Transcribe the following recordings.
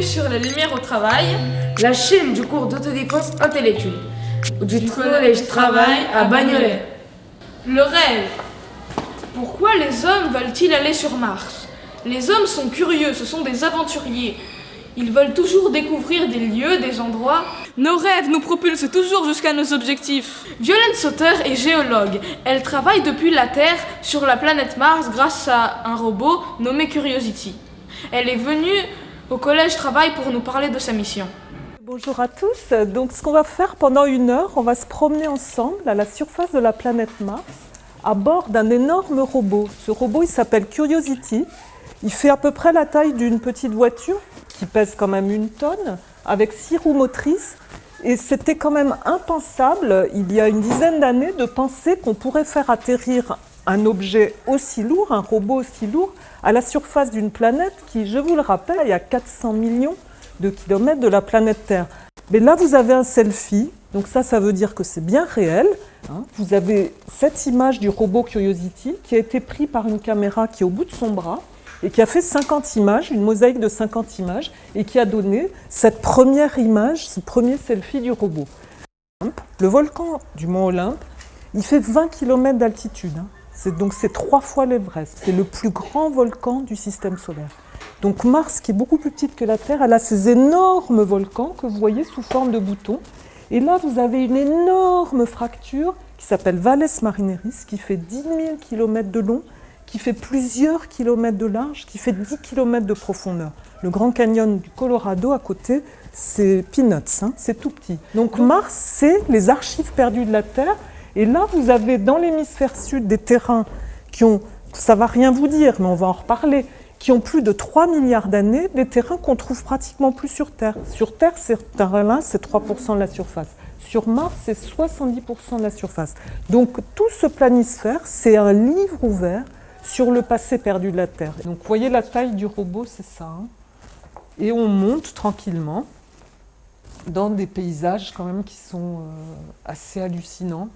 Bienvenue sur La Lumière au Travail, la chaîne du cours d'autodéfense intellectuelle du collège Travail à Bagnolet. Le rêve. Pourquoi les hommes veulent-ils aller sur Mars? Les hommes sont curieux, ce sont des aventuriers. Ils veulent toujours découvrir des lieux, des endroits. Nos rêves nous propulsent toujours jusqu'à nos objectifs. Violaine Sauter est géologue. Elle travaille depuis la Terre sur la planète Mars grâce à un robot nommé Curiosity. Elle est venue au collège Travail pour nous parler de sa mission. Bonjour à tous. Donc ce qu'on va faire pendant 1 heure, on va se promener ensemble à la surface de la planète Mars à bord d'un énorme robot. Ce robot, il s'appelle Curiosity. Il fait à peu près la taille d'une petite voiture qui pèse quand même 1 tonne, avec 6 roues motrices. Et c'était quand même impensable, il y a une dizaine d'années, de penser qu'on pourrait faire atterrir un objet aussi lourd, un robot aussi lourd, à la surface d'une planète qui, je vous le rappelle, est à 400 millions de kilomètres de la planète Terre. Mais là, vous avez un selfie, donc ça veut dire que c'est bien réel. Vous avez cette image du robot Curiosity qui a été prise par une caméra qui est au bout de son bras et qui a fait 50 images, une mosaïque de 50 images, et qui a donné cette première image, ce premier selfie du robot. Le volcan du Mont Olympe, il fait 20 km d'altitude. Donc c'est 3 fois l'Everest. C'est le plus grand volcan du système solaire. Donc Mars, qui est beaucoup plus petite que la Terre, elle a ces énormes volcans que vous voyez sous forme de boutons. Et là, vous avez une énorme fracture qui s'appelle Valles Marineris, qui fait 10 000 km de long, qui fait plusieurs kilomètres de large, qui fait 10 km de profondeur. Le Grand Canyon du Colorado, à côté, c'est peanuts, c'est tout petit. Donc Mars, c'est les archives perdues de la Terre. Et là, vous avez dans l'hémisphère sud des terrains qui ont, ça ne va rien vous dire, mais on va en reparler, qui ont plus de 3 milliards d'années, des terrains qu'on trouve pratiquement plus sur Terre. Sur Terre, ces terrains-là, c'est 3% de la surface. Sur Mars, c'est 70% de la surface. Donc tout ce planisphère, c'est un livre ouvert sur le passé perdu de la Terre. Donc vous voyez la taille du robot, c'est ça. Et on monte tranquillement dans des paysages quand même qui sont assez hallucinants.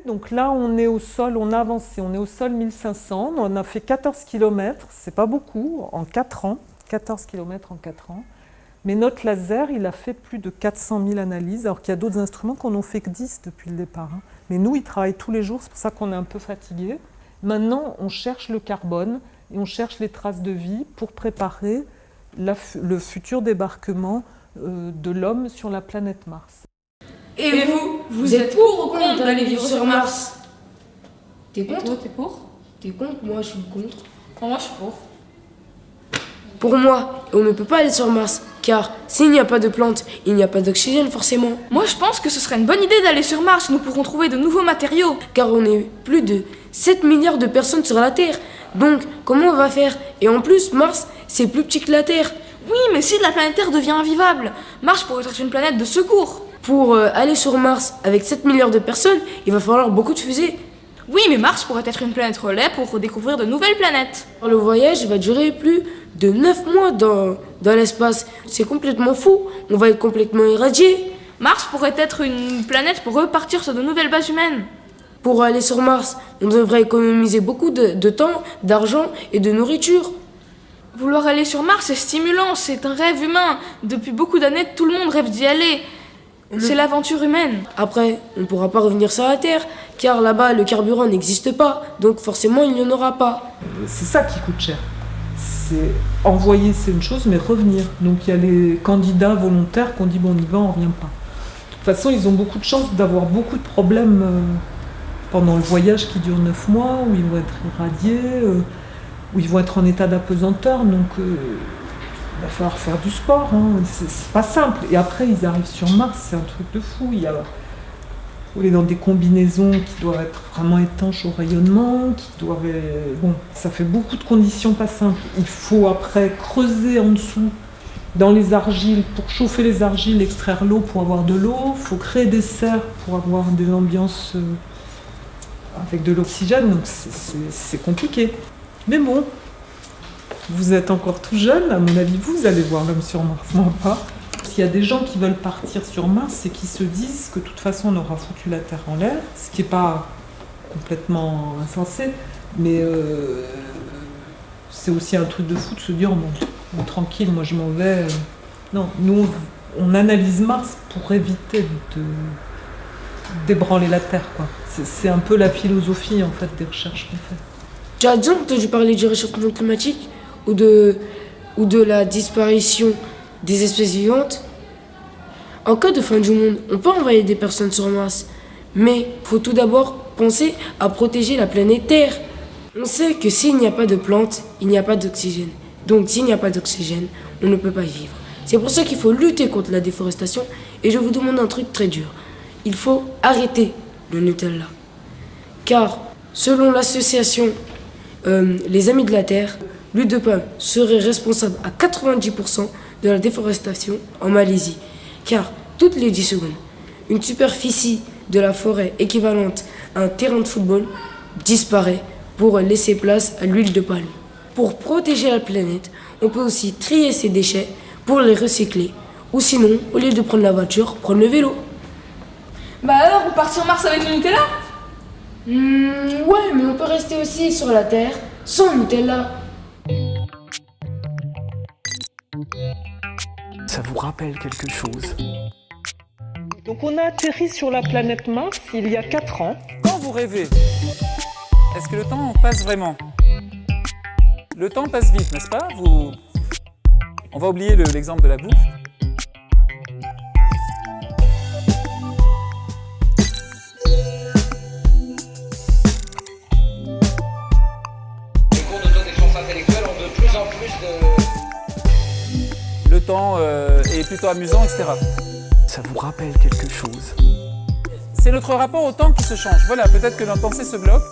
Donc là, on est au sol, on a avancé, on est au sol 1500, on a fait 14 km, c'est pas beaucoup, en 4 ans, 14 km en 4 ans. Mais notre laser, il a fait plus de 400 000 analyses, alors qu'il y a d'autres instruments qu'on n'en fait que 10 depuis le départ. Mais nous, ils travaillent tous les jours, c'est pour ça qu'on est un peu fatigués. Maintenant, on cherche le carbone et on cherche les traces de vie pour préparer le futur débarquement de l'homme sur la planète Mars. Et vous êtes pour ou contre d'aller vivre sur Mars? T'es contre? Toi, t'es pour? T'es contre? Moi, je suis contre. Moi, je suis pour. Pour moi, on ne peut pas aller sur Mars, car s'il n'y a pas de plantes, il n'y a pas d'oxygène forcément. Moi, je pense que ce serait une bonne idée d'aller sur Mars. Nous pourrons trouver de nouveaux matériaux. Car on est plus de 7 milliards de personnes sur la Terre. Donc, comment on va faire? Et en plus, Mars, c'est plus petit que la Terre. Oui, mais si la planète Terre devient invivable, Mars pourrait être une planète de secours. Pour aller sur Mars avec 7 milliards de personnes, il va falloir beaucoup de fusées. Oui, mais Mars pourrait être une planète relais pour découvrir de nouvelles planètes. Le voyage va durer plus de 9 mois dans l'espace. C'est complètement fou, on va être complètement irradié. Mars pourrait être une planète pour repartir sur de nouvelles bases humaines. Pour aller sur Mars, on devrait économiser beaucoup de temps, d'argent et de nourriture. Vouloir aller sur Mars, c'est stimulant, c'est un rêve humain. Depuis beaucoup d'années, tout le monde rêve d'y aller. C'est l'aventure humaine. Après, on ne pourra pas revenir sur la Terre, car là-bas, le carburant n'existe pas. Donc forcément, il n'y en aura pas. C'est ça qui coûte cher. C'est envoyer, c'est une chose, mais revenir. Donc il y a les candidats volontaires qui ont dit bon, on y va, on ne revient pas. De toute façon, ils ont beaucoup de chance d'avoir beaucoup de problèmes pendant le voyage qui dure 9 mois, où ils vont être irradiés, où ils vont être en état d'apesanteur. Donc il va falloir faire du sport, c'est pas simple. Et après, ils arrivent sur Mars, c'est un truc de fou. On est dans des combinaisons qui doivent être vraiment étanches au rayonnement, Bon, ça fait beaucoup de conditions pas simples. Il faut après creuser en dessous, dans les argiles, pour chauffer les argiles, extraire l'eau pour avoir de l'eau. Il faut créer des serres pour avoir des ambiances avec de l'oxygène, donc c'est compliqué. Mais bon, vous êtes encore tout jeune, à mon avis, vous allez voir l'homme sur Mars, moi pas. S'il y a des gens qui veulent partir sur Mars, c'est qu'ils se disent que de toute façon on aura foutu la Terre en l'air, ce qui n'est pas complètement insensé, mais c'est aussi un truc de fou de se dire bon, tranquille, moi je m'en vais. Non, nous on analyse Mars pour éviter d'ébranler la Terre, quoi. C'est un peu la philosophie en fait des recherches qu'on fait. Tu as déjà entendu parler du réchauffement climatique ou de la disparition des espèces vivantes? En cas de fin du monde, on peut envoyer des personnes sur Mars, mais il faut tout d'abord penser à protéger la planète Terre. On sait que s'il n'y a pas de plantes, il n'y a pas d'oxygène. Donc s'il n'y a pas d'oxygène, on ne peut pas vivre. C'est pour ça qu'il faut lutter contre la déforestation et je vous demande un truc très dur. Il faut arrêter le Nutella. Car selon l'association Les Amis de la Terre, l'huile de palme serait responsable à 90% de la déforestation en Malaisie. Car toutes les 10 secondes, une superficie de la forêt équivalente à un terrain de football disparaît pour laisser place à l'huile de palme. Pour protéger la planète, on peut aussi trier ses déchets pour les recycler. Ou sinon, au lieu de prendre la voiture, prendre le vélo. Bah alors, on part sur Mars avec le Nutella? Ouais, mais on peut rester aussi sur la Terre sans Nutella. Ça vous rappelle quelque chose? Donc on a atterri sur la planète Mars il y a 4 ans. Quand vous rêvez, est-ce que le temps passe vraiment? Le temps passe vite, n'est-ce pas? On va oublier l'exemple de la bouffe. Les cours d'autodéfense intellectuelle ont de plus en plus de... Le temps est plutôt amusant, etc. Ça vous rappelle quelque chose? C'est notre rapport au temps qui se change. Voilà, peut-être que notre pensée se bloque.